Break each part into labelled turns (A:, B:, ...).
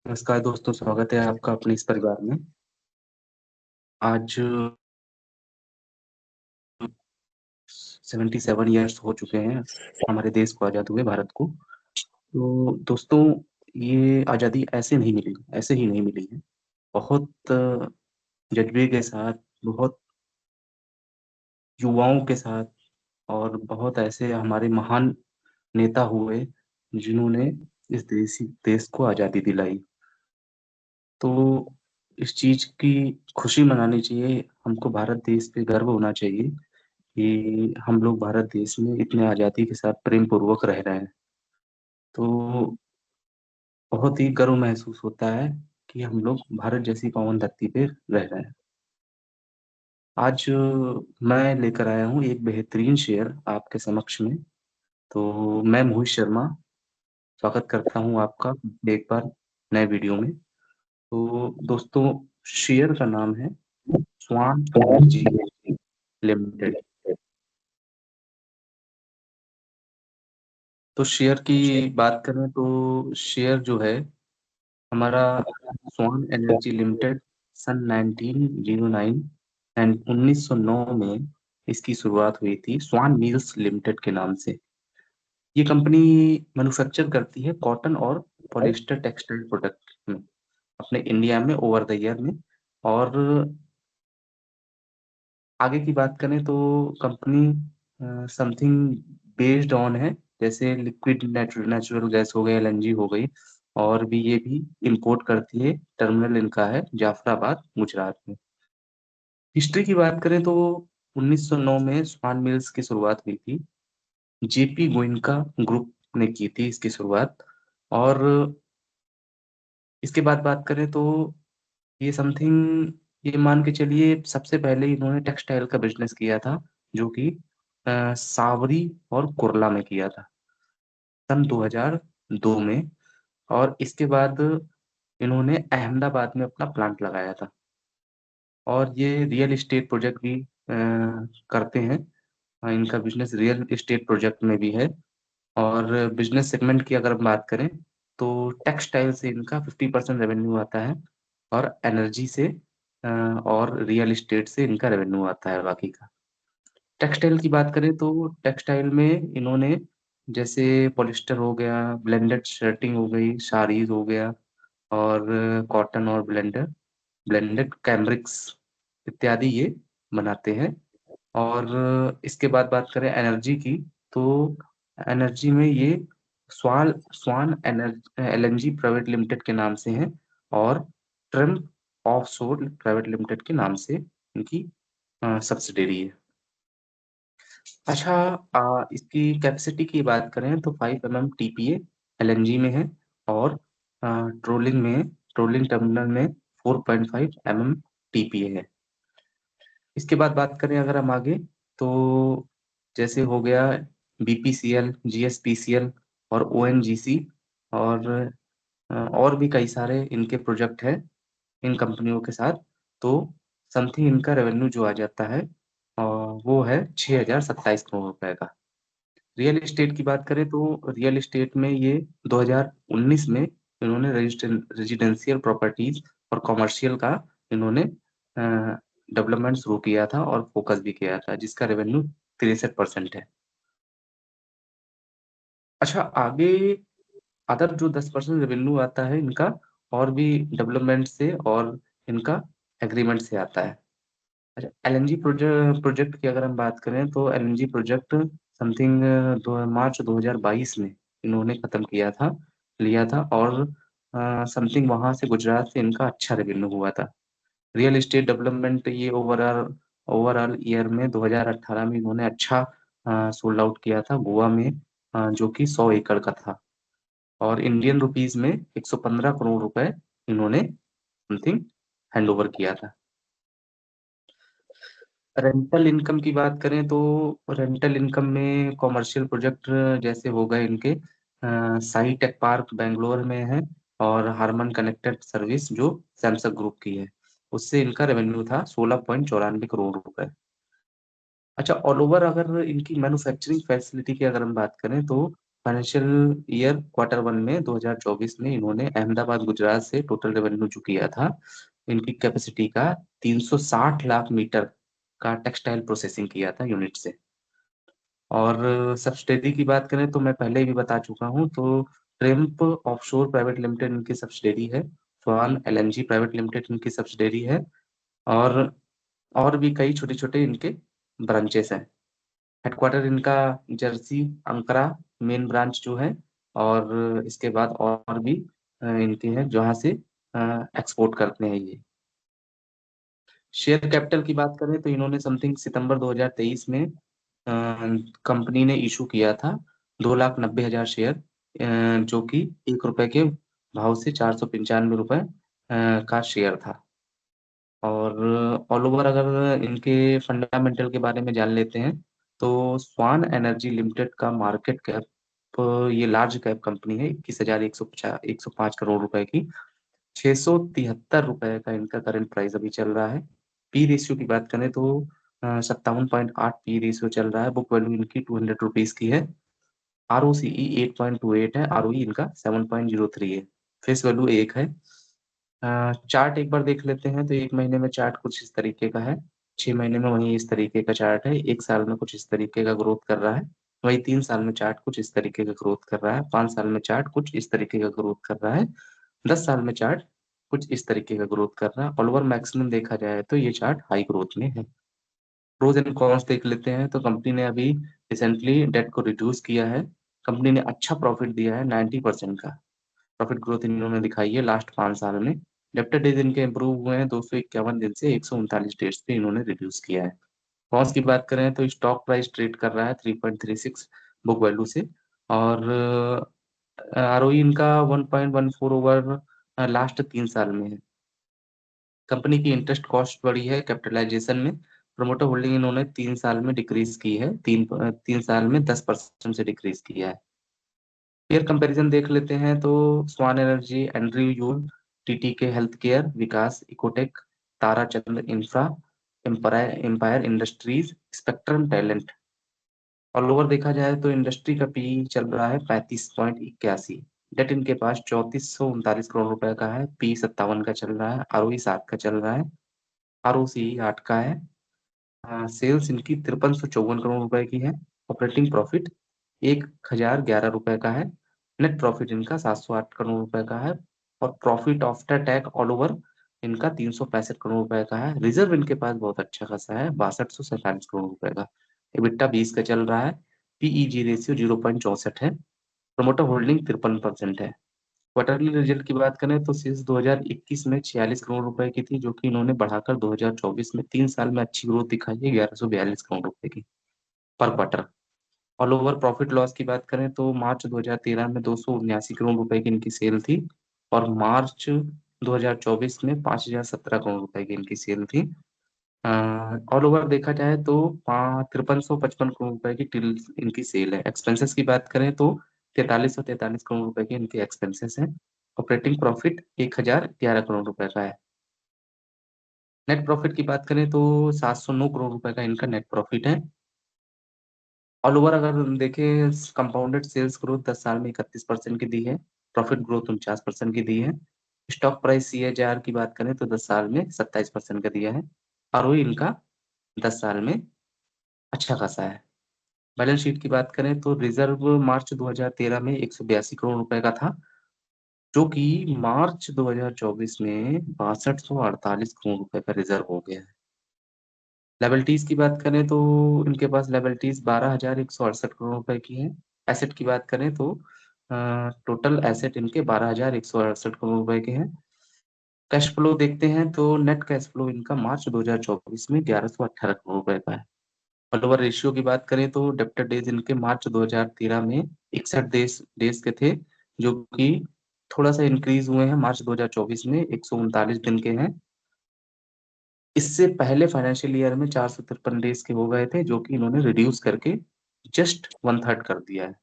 A: नमस्कार दोस्तों, स्वागत है आपका अपने इस परिवार में। आज 77 ईयर्स हो चुके हैं हमारे देश को आज़ाद हुए, भारत को। तो दोस्तों, ये आज़ादी ऐसे ही नहीं मिली है। बहुत जज्बे के साथ, बहुत युवाओं के साथ, और बहुत ऐसे हमारे महान नेता हुए जिन्होंने इस देश को आज़ादी दिलाई। तो इस चीज की खुशी मनानी चाहिए, हमको भारत देश पे गर्व होना चाहिए कि हम लोग भारत देश में इतने आज़ादी के साथ प्रेम पूर्वक रह रहे हैं। तो बहुत ही गर्व महसूस होता है कि हम लोग भारत जैसी पावन धरती पे रह रहे हैं। आज मैं लेकर आया हूँ एक बेहतरीन शेर आपके समक्ष में। तो मैं मोहित शर्मा स्वागत करता हूँ आपका एक बार नए वीडियो में। तो दोस्तों, शेर का नाम है स्वान एनर्जी लिमिटेड। तो शेयर की बात करें तो शेयर जो है हमारा स्वान एनर्जी लिमिटेड सन 1909 एंड 1909 में इसकी शुरुआत हुई थी स्वान मिल्स लिमिटेड के नाम से। ये कंपनी मैन्युफैक्चर करती है कॉटन और पॉलिएस्टर टेक्सटाइल प्रोडक्ट में अपने इंडिया में ओवर द ईयर में। और आगे की बात करें तो कंपनी समथिंग बेस्ड ऑन है, जैसे लिक्विड नेचुरल गैस हो गई, एलएनजी हो गई, और भी ये भी इंपोर्ट करती है। टर्मिनल इनका है जाफराबाद, गुजरात में। हिस्ट्री की बात करें तो 1909 में स्वान मिल्स की शुरुआत हुई थी। जेपी गोइनका ग्रुप ने की थी इसकी शुरुआत। और इसके बाद बात करें तो ये समथिंग, ये मान के चलिए सबसे पहले इन्होंने टेक्सटाइल का बिजनेस किया था, जो कि सावरी और कुर्ला में किया था सन 2002 में। और इसके बाद इन्होंने अहमदाबाद में अपना प्लांट लगाया था। और ये रियल इस्टेट प्रोजेक्ट भी करते हैं। इनका बिजनेस रियल इस्टेट प्रोजेक्ट में भी है। और बिजनेस सेगमेंट की अगर हम बात करें तो टेक्सटाइल से इनका 50% रेवेन्यू आता है, और एनर्जी से और रियल इस्टेट से इनका रेवेन्यू आता है बाकी का। टेक्सटाइल की बात करें तो टेक्सटाइल में इन्होंने जैसे पॉलिस्टर हो गया, ब्लेंडेड शर्टिंग हो गई, साड़ीज हो गया, और कॉटन और ब्लेंडेड कैमरिक्स इत्यादि ये बनाते हैं। और इसके बाद बात करें एनर्जी की तो एनर्जी में ये स्वान स्वान एलएनजी प्राइवेट लिमिटेड के नाम से है, और ट्रिम्प ऑफशोर प्राइवेट लिमिटेड के नाम से इनकी सब्सिडरी है। अच्छा, इसकी कैपेसिटी की बात करें तो 5 mm टीपीए एलएनजी में है, और ट्रोलिंग में ट्रोलिंग टर्मिनल में 4.5 mm टीपीए है। इसके बाद बात करें अगर हम आगे तो जैसे हो गया बीपीसीएल, जीएसपीसीएल और ओएनजीसी, और और भी कई सारे इनके प्रोजेक्ट हैं इन कंपनियों के साथ। तो समथिंग इनका रेवेन्यू जो आ जाता है वो है 6,027 करोड़ रुपए का। रियल एस्टेट की बात करें तो रियल एस्टेट में ये 2019 में इन्होंने रेजिडेंशियल प्रॉपर्टीज और कॉमर्शियल का इन्होंने डेवलपमेंट शुरू किया था और फोकस भी किया था, जिसका रेवेन्यू 63% है। अच्छा, आगे अदर जो 10% रेवेन्यू आता है इनका, और भी डेवलपमेंट से और इनका एग्रीमेंट से आता है। अच्छा, एलएनजी प्रोजेक्ट की अगर हम बात करें तो एलएनजी प्रोजेक्ट समथिंग मार्च 2022 में इन्होंने खत्म किया था, लिया था। और समथिंग वहां से गुजरात से इनका अच्छा रेवेन्यू हुआ था। रियल एस्टेट डेवलपमेंट ये ओवरऑल ओवरऑल ईयर में 2018 में इन्होंने अच्छा सोल्ड आउट किया था गोवा में, जो कि 100 एकड़ का था। और इंडियन रुपीस में 115 करोड़ रुपए इन्होंने समथिंग हैंड ओवर किया था। रेंटल इनकम की बात करें तो रेंटल इनकम में कॉमर्शियल प्रोजेक्ट जैसे हो गए इनके साई टेक पार्क बेंगलोर में है, और हारमन कनेक्टेड सर्विस जो सैमसंग ग्रुप की है, उससे इनका रेवेन्यू था 16.94 करोड़ रुपए। अच्छा, ऑल ओवर अगर इनकी मैन्युफैक्चरिंग फैसिलिटी की अगर हम बात करें तो फाइनेंशियल ईयर क्वार्टर वन में 2024 में इन्होंने अहमदाबाद गुजरात से टोटल रेवेन्यू जो किया था इनकी कैपेसिटी का 360 लाख मीटर का टेक्सटाइल प्रोसेसिंग किया था यूनिट से। और सब्सिडरी की बात करें तो मैं पहले भी बता चुका हूँ, तो ट्रिम्प ऑफशोर प्राइवेट लिमिटेड इनकी सब्सिडरी है, स्वान एलएनजी प्राइवेट लिमिटेड इनकी सब्सिडरी है, और और भी कई छोटे छोटे इनके ब्रांचेस हैं। हेडक्वार्टर इनका जर्सी अंकरा मेन ब्रांच जो है, और इसके बाद और भी इनके हैं जहाँ से एक्सपोर्ट करते हैं ये। शेयर कैपिटल की बात करें तो इन्होंने समथिंग सितंबर 2023 में कंपनी ने इशू किया था 2,90,000 शेयर, जो कि 1 रुपए के भाव से 495 रुपए का शेयर था। और ऑल ओवर अगर इनके फंडामेंटल के बारे में जान लेते हैं तो स्वान एनर्जी लिमिटेड का मार्केट कैप, ये लार्ज कैप कंपनी है, 21,105 करोड़ रुपए की, 673 रुपए का इनका करंट प्राइस अभी चल रहा है। पी रेशियो की बात करें तो 57.8 पी रेशियो चल रहा है। बुक वैल्यू इनकी 200 रुपीज की है। आर ओ सी ई 8.28 है, आर ओ इनका 7.03 है। फेस वैल्यू 1 है। चार्ट एक बार देख लेते हैं तो 1 महीने में चार्ट कुछ इस तरीके का है, 6 महीने में वही इस तरीके का चार्ट है, 1 साल में कुछ इस तरीके का ग्रोथ कर रहा है, वही 3 साल में चार्ट कुछ इस तरीके का ग्रोथ कर रहा है, 5 साल में चार्ट कुछ इस तरीके का ग्रोथ कर रहा है, 10 साल में चार्ट कुछ इस तरीके का ग्रोथ कर रहा है। ऑल ओवर मैक्सिमम देखा जाए तो ये चार्ट हाई ग्रोथ में है। प्रोज एंड कॉन्स देख लेते हैं तो कंपनी ने अभी रिसेंटली डेट को रिड्यूस किया है। कंपनी ने अच्छा प्रॉफिट दिया है, 90% का प्रॉफिट ग्रोथ इन्होंने दिखाई है लास्ट 5 साल में। डेप्टर डेज इनके इंप्रूव हुए हैं, 251 दिन से 139 डेज पे इन्होंने रिड्यूस किया है। कॉस्ट की बात करें तो स्टॉक प्राइस ट्रेड कर रहा है 3.36 बुक वैल्यू से, और आरओई इनका 1.14 ओवर लास्ट 3 साल में है। कंपनी की इंटरेस्ट कॉस्ट बढ़ी है कैपिटलाइजेशन में। प्रोमोटर होल्डिंग इन्होंने 3 साल में डिक्रीज की है, 3 साल में 10% से डिक्रीज किया है। पेयर कंपैरिजन देख लेते हैं तो Swan Energy, Andrew Yule, TT K health care, Vikas Ecotech, Tarachandra Infra, Empire Empire Industries, Spectrum Talent. और ओवर देखा जाए तो इंडस्ट्री का पी चल रहा है 35.81। डेट इनके पास 3439 करोड़ रुपए का है, पी 57 का चल रहा है, आरओई 7 का चल रहा है, आरओसी 8 का है। सेल्स इनकी 5354 करोड़ रुपए की है। ऑपरेटिंग प्रॉफिट 1,011 रुपए का है। नेट प्रॉफिट इनका 708 करोड़ रुपए का है। और profit after tax all over इनका 365 करोड़ रुपए का है। रिजर्व इनके पास बहुत अच्छा खासा है, 6247 करोड़ रुपए का। EBITDA 20 का चल रहा है। पीईजी रेशियो 0.64 है। प्रमोटर होल्डिंग 53% है। क्वार्टरली रिजल्ट की बात करें तो सेल्स 2021 में 46 करोड़ रुपए की थी, जो कि इन्होंने बढ़ाकर 2024 में 3 साल में अच्छी ग्रोथ दिखाई है, 1142 करोड़ रुपए की पर quarter. All over profit loss की बात करें तो मार्च 2013 में 279 करोड़ रुपए की इनकी सेल थी, और मार्च 2024 में 5,017 करोड़ रुपए की इनकी सेल थी। ऑल ओवर देखा जाए तो 5355 करोड़ रुपए की टिल इनकी सेल है। एक्सपेंसेस की बात करें तो 4343 करोड़ रुपए के इनके एक्सपेंसेस हैं। ऑपरेटिंग प्रॉफिट 1,011 करोड़ रुपए का है। नेट प्रॉफिट की बात करें तो 709 करोड़ रुपए का इनका नेट प्रॉफिट है। ऑल ओवर अगर हम देखें, कंपाउंडेड सेल्स ग्रोथ 10 साल में 31% की दी है, प्रॉफिट ग्रोथ 49% की दी है। स्टॉक प्राइस CAGR की बात करें तो 10 साल में 27% का दिया है। आरओई इनका 10 साल में अच्छा खासा है। बैलेंस शीट की बात करें तो रिजर्व मार्च 2013 में 182 करोड़ रुपए का था, जो कि मार्च 2024 में 6248 करोड़ रुपए का रिजर्व हो गया है। लायबिलिटीज की बात करें तो इनके पास लायबिलिटीज 12,168 करोड़ रुपए की है। एसेट की बात करें तो टोटल एसेट इनके 12,168 करोड़ रुपए के हैं। कैश फ्लो देखते हैं तो नेट कैश फ्लो इनका मार्च 2024 में 1118 करोड़ रुपए का है। ऑल रेशियो की बात करें तो डेब्टर डेज इनके मार्च 2013 में 61 देश देश के थे, जो कि थोड़ा सा इंक्रीज हुए हैं मार्च 2024 में 139 दिन के हैं। इससे पहले फाइनेंशियल ईयर में 453 डेज के हो गए थे, जो कि इन्होंने रिड्यूस करके जस्ट 1/3 कर दिया है।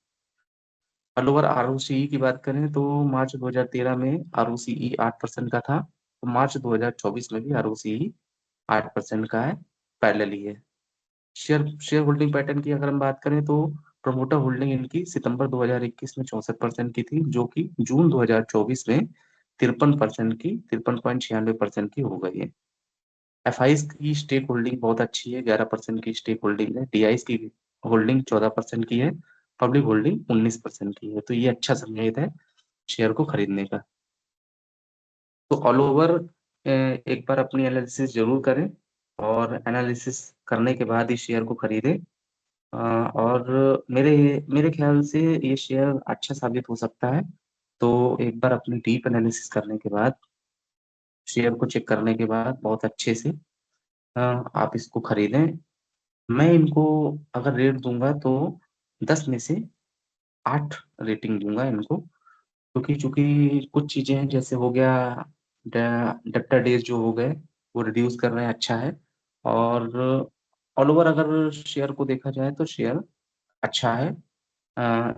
A: ऑल ओवर आरओसीई की बात करें तो मार्च 2013 में आरओसीई 8% का था, तो मार्च 2024 में भी आरओसीई 8% का है, पैरेलली है। शेयर शेयर होल्डिंग पैटर्न की अगर हम बात करें तो प्रमोटर होल्डिंग इनकी सितंबर 2021 में 64% की थी, जो कि जून 2024 में 53% की 53.96% की हो गई है। एफआईज की स्टेक होल्डिंग बहुत अच्छी है, 11% की स्टेक होल्डिंग है। डीआईज की होल्डिंग 14% की है। पब्लिक होल्डिंग 19% की है। तो ये अच्छा संकेत है शेयर को खरीदने का। तो ऑल ओवर एक बार अपनी एनालिसिस जरूर करें, और एनालिसिस करने के बाद ही शेयर को खरीदें। और मेरे मेरे ख्याल से ये शेयर अच्छा साबित हो सकता है। तो एक बार अपनी डीप एनालिसिस करने के बाद, शेयर को चेक करने के बाद बहुत अच्छे से आप इसको खरीदें। मैं इनको अगर रेट दूंगा तो 10 में से 8 रेटिंग दूंगा इनको, क्योंकि चूंकि कुछ चीजें हैं, जैसे हो गया डेप्टर डेज जो हो गए वो रिड्यूस कर रहे हैं, अच्छा है। और ऑल ओवर अगर शेयर को देखा जाए तो शेयर अच्छा है,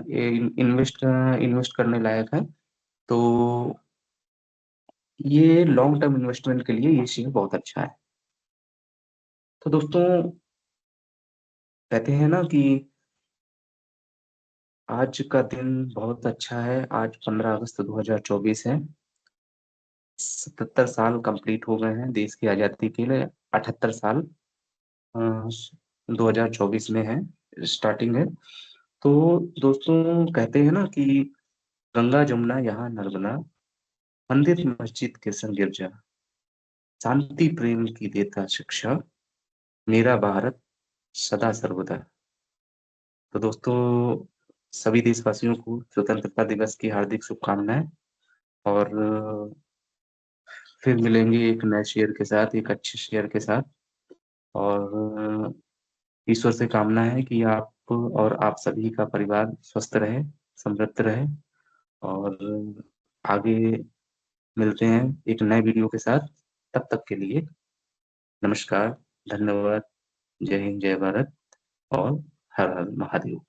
A: ये इन्वेस्ट करने लायक है। तो ये लॉन्ग टर्म इन्वेस्टमेंट के लिए ये शेयर बहुत अच्छा है। तो दोस्तों, कहते हैं ना कि आज का दिन बहुत अच्छा है। आज 15 अगस्त 2024 है। 77 साल कंप्लीट हो गए हैं देश की आज़ादी के लिए। 78 साल 2024 में है, स्टार्टिंग है। तो दोस्तों, कहते हैं ना कि गंगा जमुना यहाँ नर्मदा, मंदिर मस्जिद के संग गिरजा, शांति प्रेम की देता शिक्षा, मेरा भारत सदा सर्वदा। तो दोस्तों, सभी देशवासियों को स्वतंत्रता दिवस की हार्दिक शुभकामनाएं। और फिर मिलेंगे एक नए शेयर के साथ, एक अच्छे शेयर के साथ। और ईश्वर से कामना है कि आप और आप सभी का परिवार स्वस्थ रहे, समृद्ध रहे। और आगे मिलते हैं एक नए वीडियो के साथ। तब तक के लिए नमस्कार, धन्यवाद, जय हिंद, जय भारत, और हर हर महादेव।